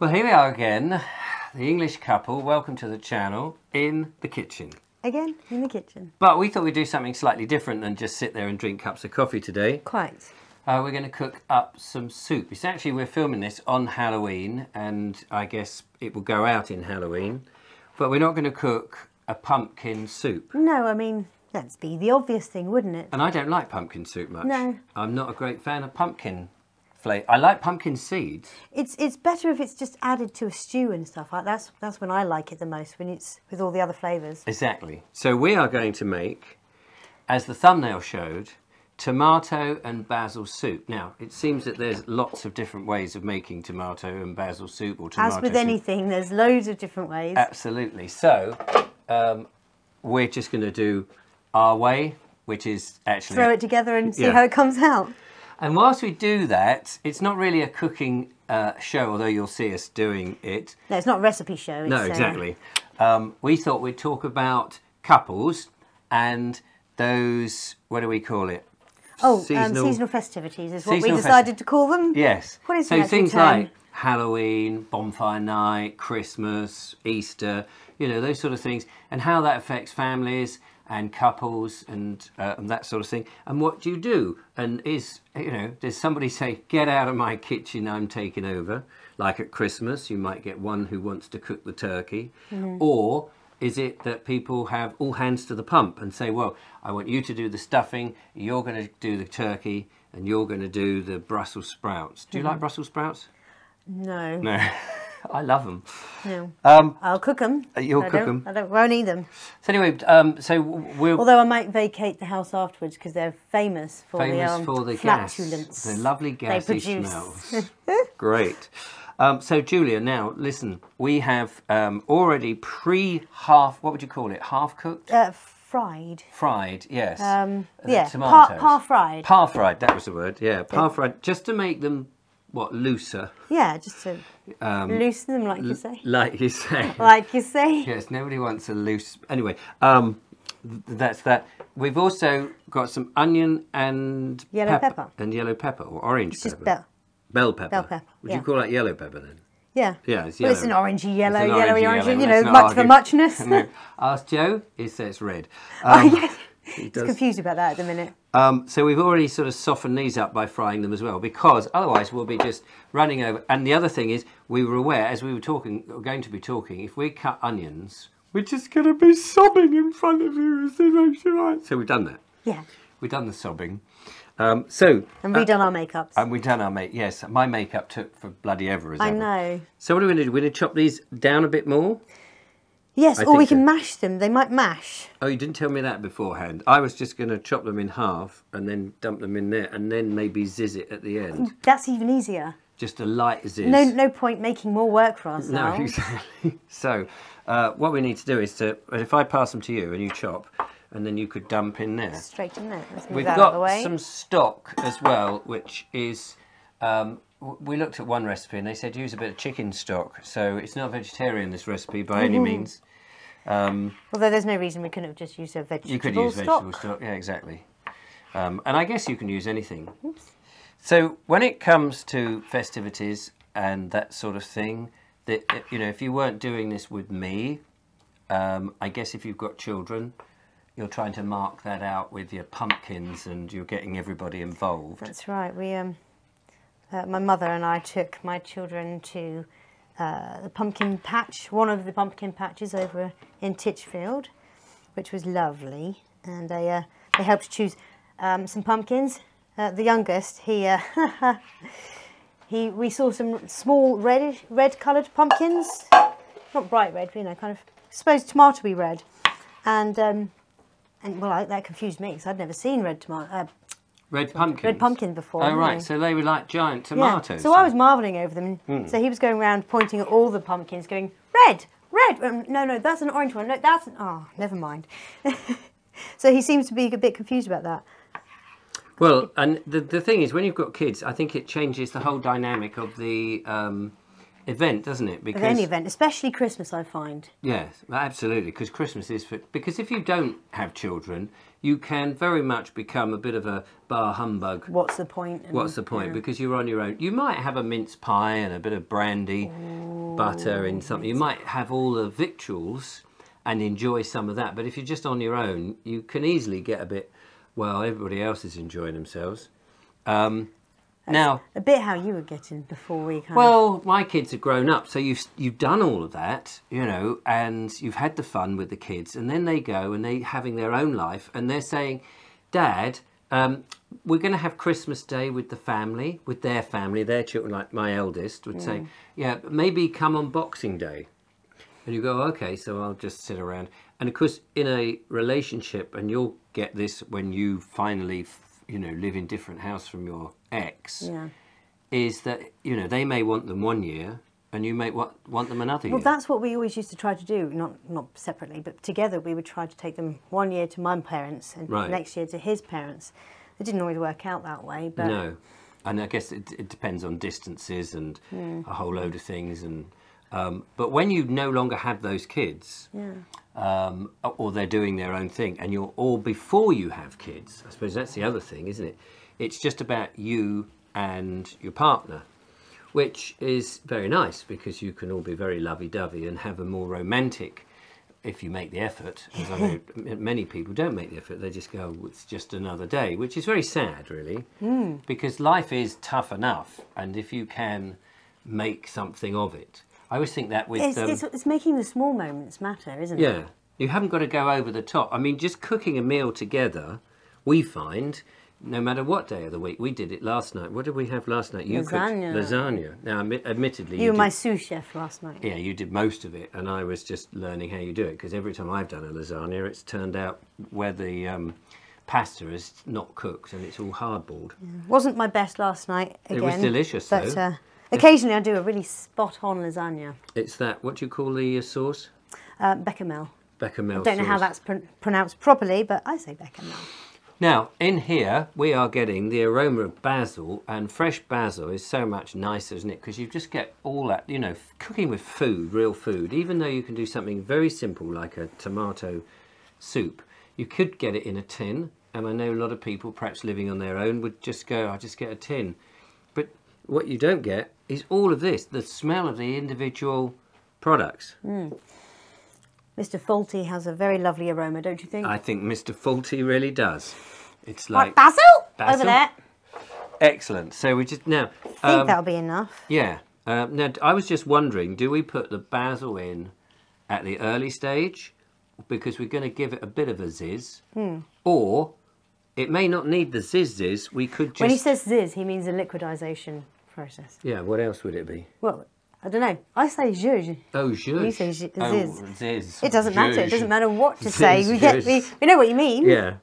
Well, here we are again, the English couple. Welcome to the channel in the kitchen. Again, in the kitchen. But we thought we'd do something slightly different than just sit there and drink cups of coffee today. Quite. We're going to cook up some soup. It's actually, we're filming this on Halloween, and I guess it will go out in Halloween. But we're not going to cook a pumpkin soup. No, I mean, that'd be the obvious thing, wouldn't it? And I don't like pumpkin soup much. No. I'm not a great fan of pumpkin flavour. I like pumpkin seeds. It's better if it's just added to a stew and stuff. That's when I like it the most, when it's with all the other flavours. Exactly. So we are going to make, as the thumbnail showed, tomato and basil soup. Now, it seems that there's lots of different ways of making tomato and basil soup or tomato As with soup. anything, there's loads of different ways. Absolutely. So, we're just going to do our way, which is actually... Throw it together and see how it comes out. And whilst we do that, it's not really a cooking show, although you'll see us doing it. No, it's not a recipe show. It's, no, exactly. We thought we'd talk about couples and those, what do we call it? Oh, seasonal festivities is what we Seasonal decided to call them. Yes. What is so the things term? like Halloween, bonfire night, Christmas, Easter, you know, those sort of things, and how that affects families and couples and that sort of thing. And what do you do? And is, you know, does somebody say, get out of my kitchen, I'm taking over? Like at Christmas, you might get one who wants to cook the turkey. Or is it that people have all hands to the pump and say, well, I want you to do the stuffing, you're going to do the turkey, and you're going to do the Brussels sprouts. Do you like Brussels sprouts? No. No. I love them. No. I'll cook them. You'll cook them? I won't eat them. So anyway, so we'll... Although I might vacate the house afterwards because they're famous for the flatulence. Gas. The lovely gassy they produce. smells. Great. So Julia, now listen, we have already what would you call it? Half cooked? Fried. Fried, yes. Yeah, tomatoes. par-fried. Par-fried, that was the word, yeah. Par-fried, just to make them, what, looser? Yeah, just to loosen them, like you say. Like you say. Like you say. Yes, nobody wants a loose... Anyway, that's that. We've also got some onion and yellow pepper. And yellow pepper, or orange it's pepper. Just bell pepper. Bell pepper. Would you call that yellow pepper then? Yeah. Yeah, it's well, yellow. it's an orangey yellow, It's an yellowy orange, yellow. you know, Let's not much argue. for muchness. No. Ask Joe, he says it's red. Oh, yes. He He's does. confused about that at the minute. So we've already sort of softened these up by frying them as well, because otherwise we'll be just running over. And the other thing is, we were aware, as we were going to be talking, if we cut onions, we're just going to be sobbing in front of you. So we've done that. Yeah. We've done the sobbing. And we've done our makeups. And we've done our yes, my makeup took for bloody ever as I ever. know. So what are we going to do? We're going to chop these down a bit more? Yes, I or we think can so. mash them. They might mash. Oh, you didn't tell me that beforehand. I was just going to chop them in half and then dump them in there and then maybe zizz it at the end. That's even easier. Just a light zizz. No point making more work for ourselves. No, exactly. So what we need to do is if I pass them to you and you chop, and then you could dump in there. Straight in there. Let's move We've that out of the got way. some stock as well, which is... we looked at one recipe and they said use a bit of chicken stock. So it's not vegetarian, this recipe, by any means. Although there's no reason we couldn't have just used a vegetable stock. You could use vegetable stock, yeah, exactly. And I guess you can use anything. Oops. So when it comes to festivities and that sort of thing, you know, if you weren't doing this with me, I guess if you've got children, you're trying to mark that out with your pumpkins and you're getting everybody involved. That's right. We, my mother and I took my children to the pumpkin patch, one of the pumpkin patches over in Titchfield, which was lovely. And they helped choose some pumpkins. The youngest, we saw some small red-coloured pumpkins, not bright red, but, you know, kind of, I suppose, tomatoey red, and well, that confused me because I'd never seen red pumpkin before. Oh right, so they were like giant tomatoes. Yeah. So I was marvelling over them. So he was going around pointing at all the pumpkins, going red. No, that's an orange one. No, that's never mind. So he seems to be a bit confused about that. Well, and the thing is, when you've got kids, I think it changes the whole dynamic of the event, doesn't it? Because of any event, especially Christmas, I find. Yes, absolutely, because Christmas is because if you don't have children, you can very much become a bit of a bar humbug. What's the point? What's the point? Yeah. Because you're on your own. You might have a mince pie and a bit of brandy, butter in something. You might have all the victuals and enjoy some of that. But if you're just on your own, you can easily get a bit, well, everybody else is enjoying themselves. Now, a bit how you were getting before we kind well, my kids are grown up, so you've done all of that, you know, and you've had the fun with the kids, and then they go and they're having their own life, and they're saying, Dad, we're going to have Christmas Day with the family, with their family, their children, like my eldest would say, yeah, maybe come on Boxing Day. And you go, okay, so I'll just sit around. And of course, in a relationship, and you'll get this when you finally, you know, live in different house from your ex, is that, you know, they may want them one year and you may want them another year. Well, that's what we always used to try to do, not separately, but together we would try to take them one year to my parents and next year to his parents. It didn't always work out that way, but... No, and I guess it depends on distances and a whole load of things. And but when you no longer have those kids, or they're doing their own thing, and or before you have kids, I suppose that's the other thing, isn't it? It's just about you and your partner, which is very nice because you can all be very lovey-dovey and have a more romantic, if you make the effort, as I know many people don't make the effort, they just go, oh, it's just another day, which is very sad, really, because life is tough enough, and if you can make something of it. I always think that with... It's making the small moments matter, isn't it? Yeah. You haven't got to go over the top. I mean, just cooking a meal together, we find, no matter what day of the week, we did it last night. What did we have last night? You lasagna. Cooked lasagna. Now, admittedly... You were my sous chef last night. Yeah, you did most of it, and I was just learning how you do it, because every time I've done a lasagna, it's turned out where the pasta is not cooked, and it's all hardboiled. Yeah. Wasn't my best last night, again. It was delicious, but, though. Occasionally I do a really spot-on lasagna. It's that, what do you call the sauce? Bechamel. Bechamel I don't know how that's pronounced properly, but I say bechamel. Now, in here, we are getting the aroma of basil, and fresh basil is so much nicer, isn't it? Because you just get all that, you know, cooking with food, real food, even though you can do something very simple like a tomato soup, you could get it in a tin, and I know a lot of people, perhaps living on their own, would just go, I'll just get a tin. But what you don't get is all of this, the smell of the individual products. Mr. Faulty has a very lovely aroma, don't you think? I think Mr. Faulty really does. It's like... basil? Over there. Excellent. So we just... Now... I think that'll be enough. Yeah. Now, I was just wondering, do we put the basil in at the early stage? Because we're going to give it a bit of a zizz. Or... It may not need the zizz. We could just... When he says zizz, he means a liquidization process. Yeah, what else would it be? Well, I don't know. I say zhuzh. Oh, zhuzh. You say zizz. Oh, zizz. It doesn't matter. It doesn't matter what to say. Zizz. We know what you mean. Yeah.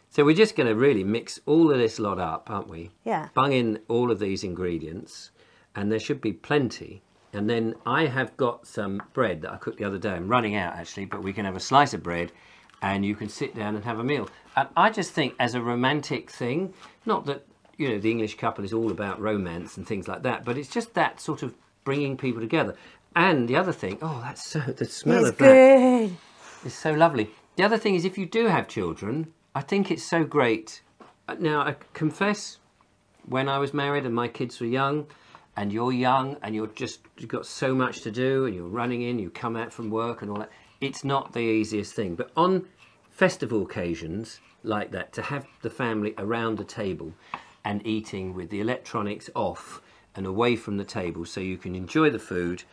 So we're just going to really mix all of this lot up, aren't we? Yeah. Bung in all of these ingredients, and there should be plenty. And then I have got some bread that I cooked the other day. I'm running out, actually, but we can have a slice of bread, and you can sit down and have a meal. And I just think as a romantic thing, not that, you know, the English couple is all about romance and things like that, but it's just that sort of bringing people together. And the other thing, oh, that's so, the smell of that is so lovely. The other thing is, if you do have children, I think it's so great. Now, I confess, when I was married and my kids were young, and you've got so much to do, and you're running in, you come out from work and all that, it's not the easiest thing. But on festival occasions like that, to have the family around the table and eating with the electronics off and away from the table, so you can enjoy the food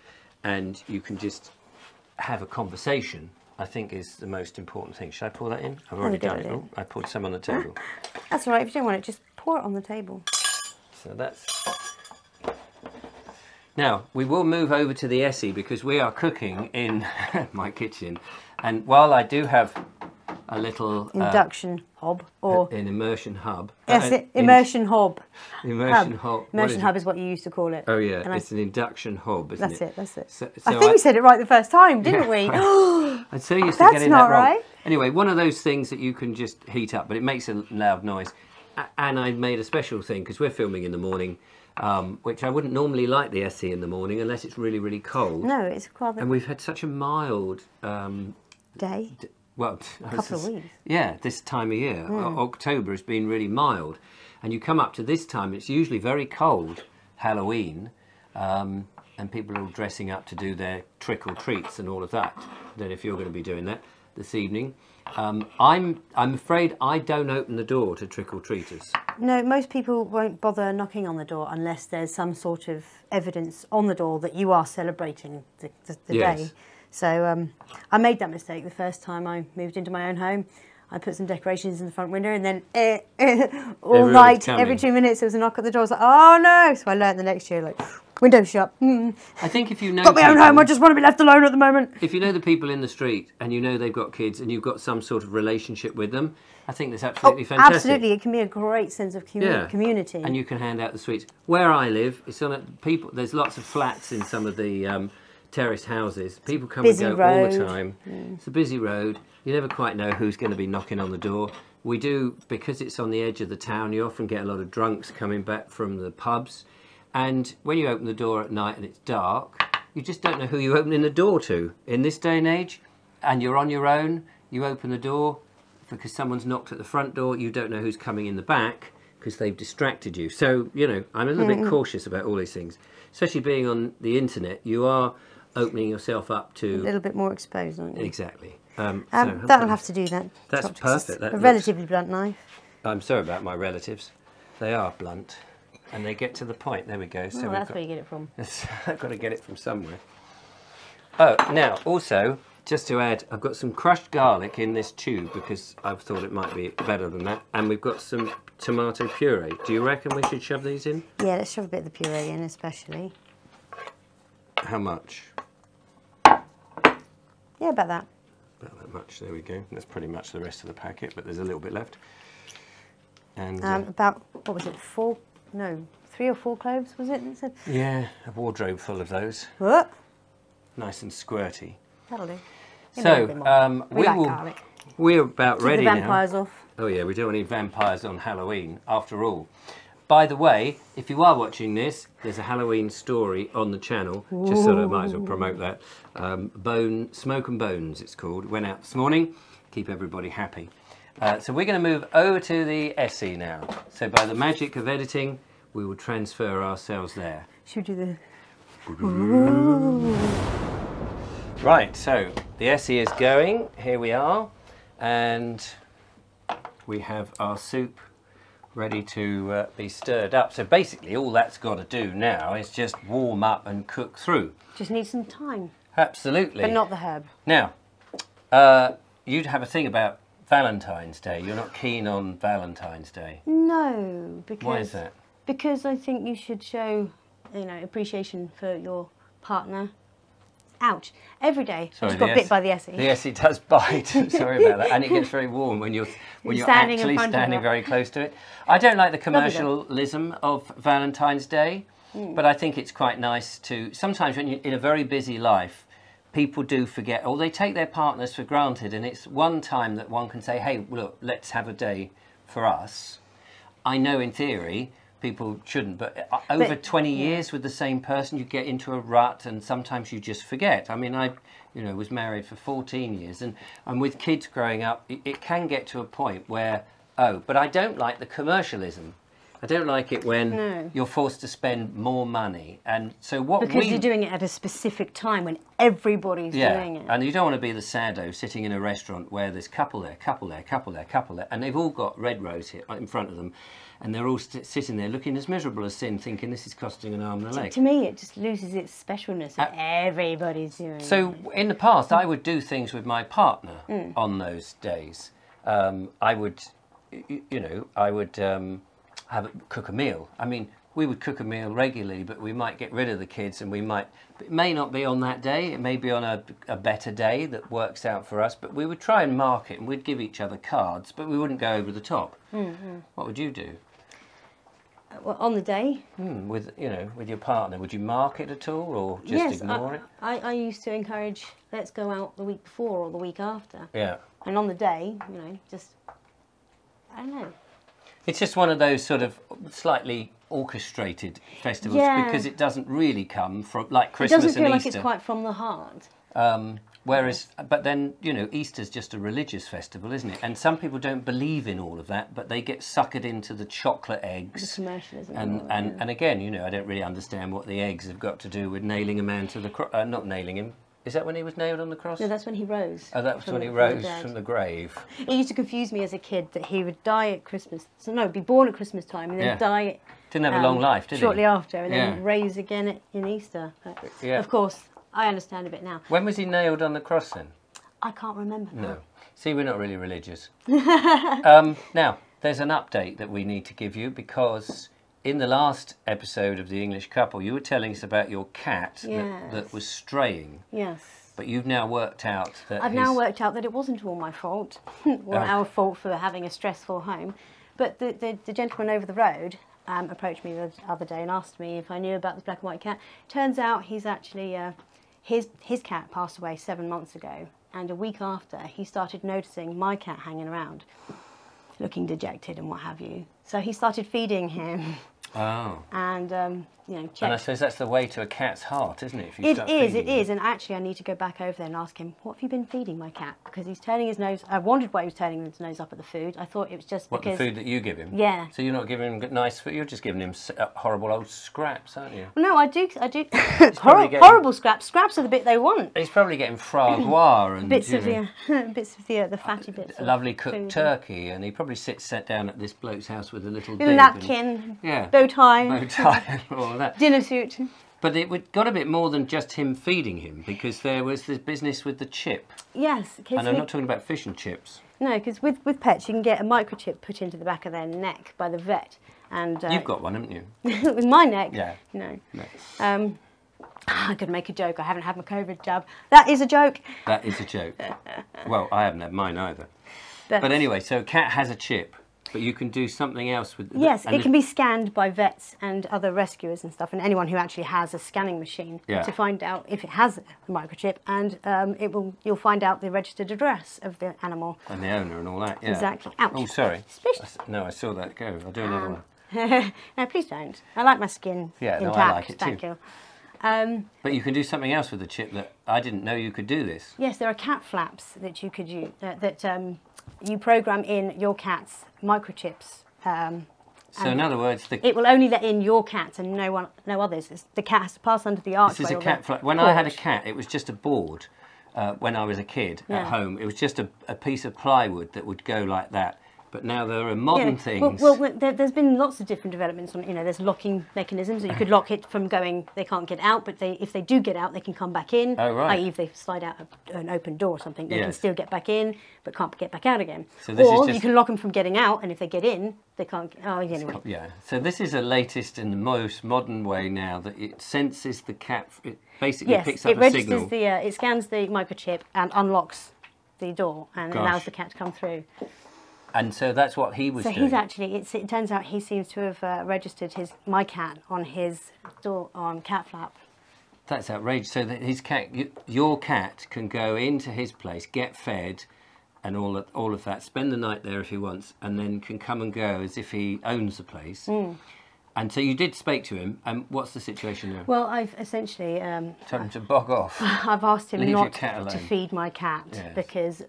and you can just have a conversation, I think is the most important thing. Should I pour that in? I've already done it. Oh, I poured some on the table. That's all right. If you don't want it, just pour it on the table. So that's... Now, we will move over to the Essie because we are cooking in my kitchen. And while I do have a little... Induction hob or... An immersion hub. Yes, immersion hob. Immersion hob. Immersion hub is what you used to call it. Oh, yeah. It's an induction hob, isn't it? That's it. So I think we said it right the first time, didn't we? I'm so used to getting that wrong. Anyway, one of those things that you can just heat up, but it makes a loud noise. And I made a special thing because we're filming in the morning, which I wouldn't normally like the Essie in the morning unless it's really, really cold. No, it's rather... And we've had such a mild... day? Well, a couple of weeks. Yeah, this time of year. October has been really mild. And you come up to this time, it's usually very cold, Halloween. and people are all dressing up to do their trick or treats and all of that. I don't know if you're going to be doing that this evening. I'm afraid I don't open the door to trick or treaters. No, most people won't bother knocking on the door unless there's some sort of evidence on the door that you are celebrating the Yes. day. So I made that mistake the first time I moved into my own home. I put some decorations in the front window, and then all Everyone's night, coming. every 2 minutes, there was a knock at the door. I was like, oh no! So I learned the next year, like, window shut. I think if you know Got my own people- home, I just want to be left alone at the moment. If you know the people in the street and you know they've got kids and you've got some sort of relationship with them, I think that's absolutely fantastic. Absolutely, it can be a great sense of community. And you can hand out the sweets. Where I live, it's on a people. There's lots of flats in some of the terraced houses. People come Busy and go all the road. time. It's a busy road. You never quite know who's going to be knocking on the door. We do, because it's on the edge of the town, you often get a lot of drunks coming back from the pubs. And when you open the door at night and it's dark, you just don't know who you're opening the door to. In this day and age, and you're on your own, you open the door because someone's knocked at the front door, you don't know who's coming in the back because they've distracted you. So, you know, I'm a little bit cautious about all these things. Especially being on the internet, you are opening yourself up to... A little bit more exposed, aren't you? Exactly. That'll have to do that. That's It's perfect. That a looks- relatively blunt knife. I'm sorry about my relatives. They are blunt and they get to the point. There we go. So Oh, we've that's got, where you get it from. I've got to get it from somewhere. Oh, now, also, just to add, I've got some crushed garlic in this tube because I've thought it might be better than that. And we've got some tomato puree. Do you reckon we should shove these in? Yeah, let's shove a bit of the puree in, especially. How much? Yeah, about that. About that much. There we go. That's pretty much the rest of the packet, but there's a little bit left. And About, what was it, 3 or 4 cloves, was it? It said? yeah, a wardrobe full of those. Whoop. Nice and squirty. That'll do. Give me a bit more. So We like garlic. we're about Keep ready the vampires now. off. Oh yeah, we don't want any vampires on Halloween after all. By the way, if you are watching this, there's a Halloween story on the channel. Just sort of might as well promote that. Smoke and Bones, it's called. Went out this morning. Keep everybody happy. So we're going to move over to the SE now. So by the magic of editing, we will transfer ourselves there. Should we do the... Right, so the SE is going. Here we are. And we have our soup ready to be stirred up. So basically all that's got to do now is just warm up and cook through. Just need some time. Absolutely. But not the herb. Now, you'd have a thing about Valentine's Day. You're not keen on Valentine's Day. No, because... Why is that? Because I think you should show, appreciation for your partner. Ouch. Every day. I just got bit by the SE. The SE does bite. Sorry about that. And it gets very warm when you're standing in actually front of standing it. very close to it. I don't like the commercialism of Valentine's Day, but I think it's quite nice to... Sometimes when you're in a very busy life, people do forget, or they take their partners for granted, and it's one time that one can say, hey, look, let's have a day for us. I know in theory people shouldn't, but over 20 years with the same person, you get into a rut, and sometimes you just forget. I mean, I was married for 14 years, and with kids growing up, it can get to a point where, but I don't like the commercialism. I don't like it when you're forced to spend more money. And so Because you're doing it at a specific time when everybody's doing it. And you don't want to be the saddo sitting in a restaurant where there's couple there, couple there, couple there, couple there, and they've all got red rose here in front of them, and they're all sitting there looking as miserable as sin, thinking this is costing an arm and a leg. To me, it just loses its specialness if everybody's doing it. So in the past, I would do things with my partner on those days. I would, cook a meal. I mean, we would cook a meal regularly, but we might get rid of the kids, and it may not be on that day, it may be on a better day that works out for us, but we would try and mark it, and we'd give each other cards, but we wouldn't go over the top. What would you do? Well, on the day? With your partner, would you mark it at all, or just ignore it? I used to encourage, let's go out the week before or the week after. Yeah. And on the day, just, I don't know. It's just one of those sort of slightly orchestrated festivals because it doesn't really come from, like Christmas and Easter. It doesn't feel like it's quite from the heart. Whereas, but then, you know, Easter's just a religious festival, isn't it? And some people don't believe in all of that, but they get suckered into the chocolate eggs. The commercialism. And again, you know, I don't really understand what the eggs have got to do with nailing a man to the cross. Not nailing him. Is that when he was nailed on the cross? No, that's when he rose. Oh, that was when he rose from the grave. It used to confuse me as a kid that he would die at Christmas. So no, be born at Christmas time and then die. Didn't have a long life, did he? Shortly after, and then raise again in Easter. But of course, I understand a bit now. When was he nailed on the cross then? I can't remember. No. See, we're not really religious. Now, there's an update that we need to give you because in the last episode of The English Couple, you were telling us about your cat that was straying. Yes. But you've now worked out that I've now worked out that it wasn't all my fault, or our fault for having a stressful home. But the gentleman over the road approached me the other day and asked me if I knew about this black and white cat. Turns out he's actually, his cat passed away 7 months ago. And a week after, he started noticing my cat hanging around, looking dejected and what have you. So he started feeding him. Oh. And, you know, checked. And I suppose that's the way to a cat's heart, isn't it? If you It is. And actually, I need to go back over there and ask him, what have you been feeding my cat? Because he's turning his nose. I wondered why he was turning his nose up at the food. I thought it was just because... What, the food that you give him? Yeah. So you're not giving him nice food, you're just giving him horrible old scraps, aren't you? Well, no, I do. Horrible scraps. Scraps are the bit they want. He's probably getting fragua and bits of the fatty bits. Lovely cooked food. Turkey, and he probably sat down at this bloke's house with a little napkin, bow tie, and all of that. dinner suit. But it got a bit more than just him feeding him, because there was this business with the chip. Yes. And I'm not talking about fish and chips. No, because with pets you can get a microchip put into the back of their neck by the vet. And you've got one, haven't you? With my neck? Yeah. No. I could make a joke. I haven't had my COVID jab. That is a joke. That is a joke. Well, I haven't had mine either. But anyway, so a cat has a chip. But you can do something else with... Yes, it can be scanned by vets and other rescuers and stuff, and anyone who actually has a scanning machine to find out if it has a microchip, and you'll find out the registered address of the animal. And the owner and all that, yeah. Exactly. Ouch. Oh, sorry. No, I saw that go. I'll do another one. No, please don't. I like my skin intact. I like it too. Thank you. But you can do something else with the chip that I didn't know you could do this. Yes, there are cat flaps that you could use, you program in your cat's microchips. So in other words, it will only let in your cats and no others. The cat has to pass under the archway. This is a cat flap. When I had a cat, it was just a board. When I was a kid at home, it was just a piece of plywood that would go like that. But now there are modern things. Well, there's been lots of different developments. There's locking mechanisms. So you could lock it from going. They can't get out, but if they do get out, they can come back in. Oh, right. I.e., if they slide out an open door or something, they can still get back in, but can't get back out again. So this or is you can lock them from getting out, and if they get in, they can't. Anyway. Yeah. So this is the latest and the most modern way now that it senses the cat. It basically picks up a signal. It scans the microchip and unlocks the door and allows the cat to come through. And so that's what he was doing. So he's actually, it turns out he seems to have registered my cat on his door on cat flap. That's outrageous. So that his cat, your cat can go into his place, get fed and all of that, spend the night there if he wants, and then can come and go as if he owns the place. And so you did speak to him, and what's the situation now? Well, I've essentially... told him to bog off. I've asked him not to feed my cat because,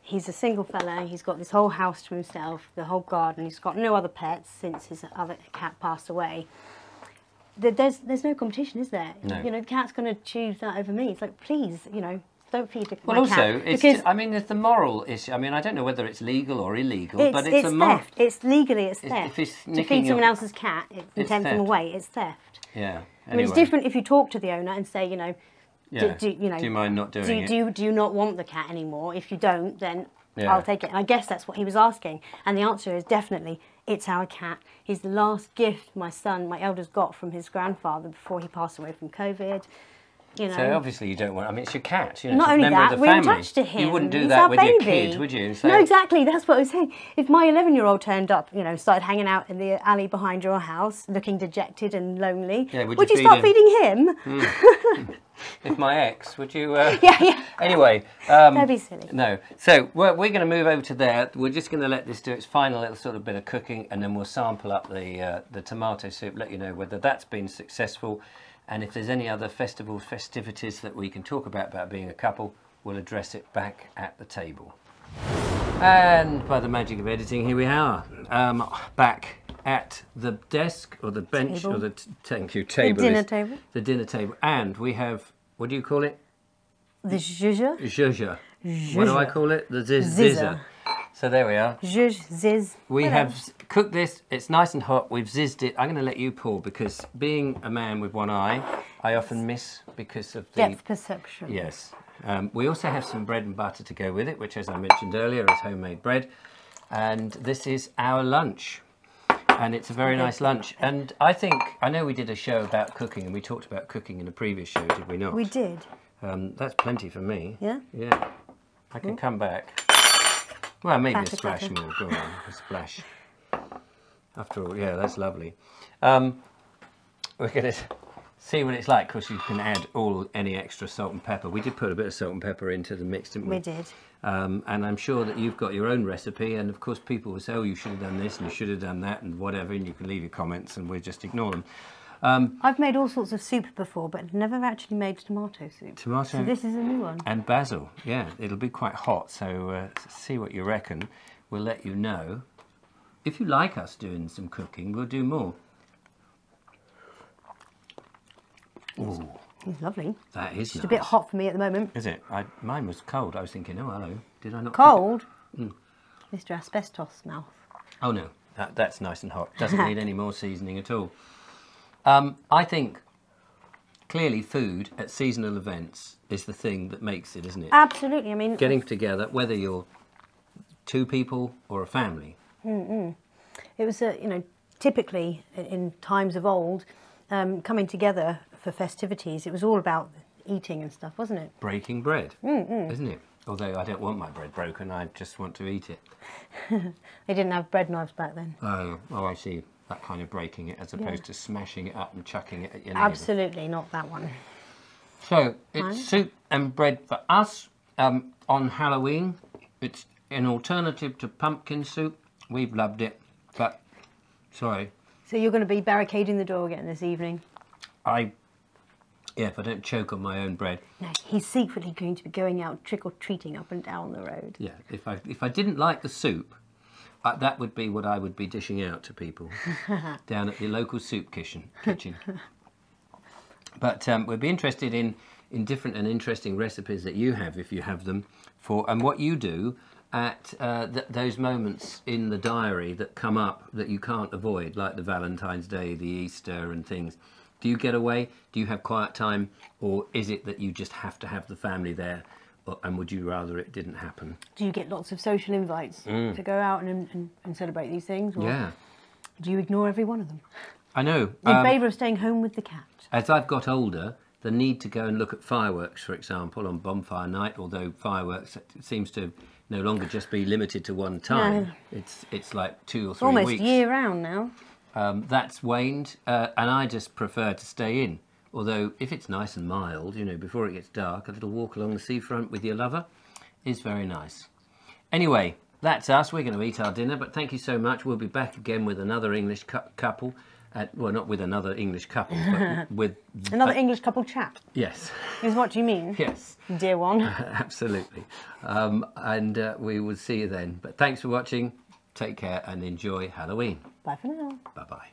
he's a single fella, he's got this whole house to himself, the whole garden, he's got no other pets since his other cat passed away. There's no competition, is there? No. The cat's going to choose that over me. It's like, please, don't feed my cat. Well, also, there's the moral issue. I mean, I don't know whether it's legal or illegal, but it's a theft. It's legally, it's theft. If it's to feed someone else's cat and tempt them away, it's theft. Yeah. Anyway. I mean, it's different if you talk to the owner and say, do you mind not doing it? Do you not want the cat anymore? If you don't, then I'll take it. And I guess that's what he was asking. And the answer is definitely, it's our cat. He's the last gift my eldest, got from his grandfather before he passed away from COVID. So obviously you don't want... I mean, it's your cat. Not only that, we're attached to him. You wouldn't do that with your kid, would you? No, exactly. That's what I was saying. If my 11-year-old turned up, started hanging out in the alley behind your house, looking dejected and lonely, would you start feeding him? If my ex, would you... Yeah. Anyway... Don't be silly. No. So we're going to move over to there. We're just going to let this do its final little sort of bit of cooking, and then we'll sample up the tomato soup, let you know whether that's been successful. And if there's any other festivities that we can talk about being a couple, we'll address it back at the table. And by the magic of editing, here we are, back at the desk or the bench table. or the thank you table. The dinner table. The dinner table, and we have, what do you call it? The zhuzh. Zhuzh. What do I call it? The zizzer. Zizzer. So there we are. Zhuzh, ziz. We whatever. have cooked this. It's nice and hot. We've zizzed it. I'm going to let you pour because being a man with one eye, I often miss because of the Depth perception. Yes. We also have some bread and butter to go with it, which, as I mentioned earlier, is homemade bread. And this is our lunch. And it's a very nice lunch. And I think, I know we did a show about cooking, and we talked about cooking in a previous show, did we not? We did. That's plenty for me. Yeah? Yeah. I can come back. Well, maybe a Batter, splash batter. more. Go on, a splash. After all, yeah, that's lovely. We're going to see what it's like. Of course, you can add any extra salt and pepper. We did put a bit of salt and pepper into the mix, didn't we? We did. And I'm sure that you've got your own recipe, and of course people will say, oh, you should have done this and you should have done that and whatever, and you can leave your comments and we'll just ignore them. I've made all sorts of soup before, but never actually made tomato soup. Tomato So this is a new one. and basil, yeah, it'll be quite hot, so see what you reckon. We'll let you know. If you like us doing some cooking, we'll do more. Ooh, It's lovely. that is It's nice. a bit hot for me at the moment. Is it? Mine was cold. I was thinking, oh, hello. Did I not? Cold? Mr. Asbestos mouth. Oh no, that's nice and hot. Doesn't need any more seasoning at all. I think clearly food at seasonal events is the thing that makes it, isn't it? Absolutely. I mean, Getting together, whether you're two people or a family. it was, typically in times of old, coming together for festivities, it was all about eating and stuff, wasn't it? Breaking bread, isn't it? Although I don't want my bread broken, I just want to eat it. They didn't have bread knives back then. Oh, I see. That kind of breaking it as opposed to smashing it up and chucking it at your neighbour. Absolutely not that one. So, it's soup and bread for us on Halloween. It's an alternative to pumpkin soup. We've loved it, but, sorry, So you're going to be barricading the door again this evening? if I don't choke on my own bread. No, he's secretly going to be going out trick-or-treating up and down the road. Yeah, if I didn't like the soup, that would be what I would be dishing out to people down at the local soup kitchen. But we'd be interested in different and interesting recipes that you have, if you have them, and what you do at those moments in the diary that come up that you can't avoid, like the Valentine's Day, the Easter and things. Do you get away? Do you have quiet time? Or is it that you just have to have the family there? And would you rather it didn't happen? Do you get lots of social invites to go out and celebrate these things? Or Yeah. do you ignore every one of them? I know. In favour of staying home with the cat? As I've got older, the need to go and look at fireworks, for example, on bonfire night, although fireworks seems to no longer just be limited to one time. No. It's like 2 or 3 Almost weeks. year round now. That's waned, and I just prefer to stay in. Although, if it's nice and mild, before it gets dark, a little walk along the seafront with your lover is very nice. Anyway, that's us. We're going to eat our dinner, but thank you so much. We'll be back again with another English couple. Well, not with another English couple, but with... Another English couple chat. Yes. Is what you mean? Yes. Dear one. Absolutely. And we will see you then. But thanks for watching. Take care and enjoy Halloween. Bye for now. Bye-bye.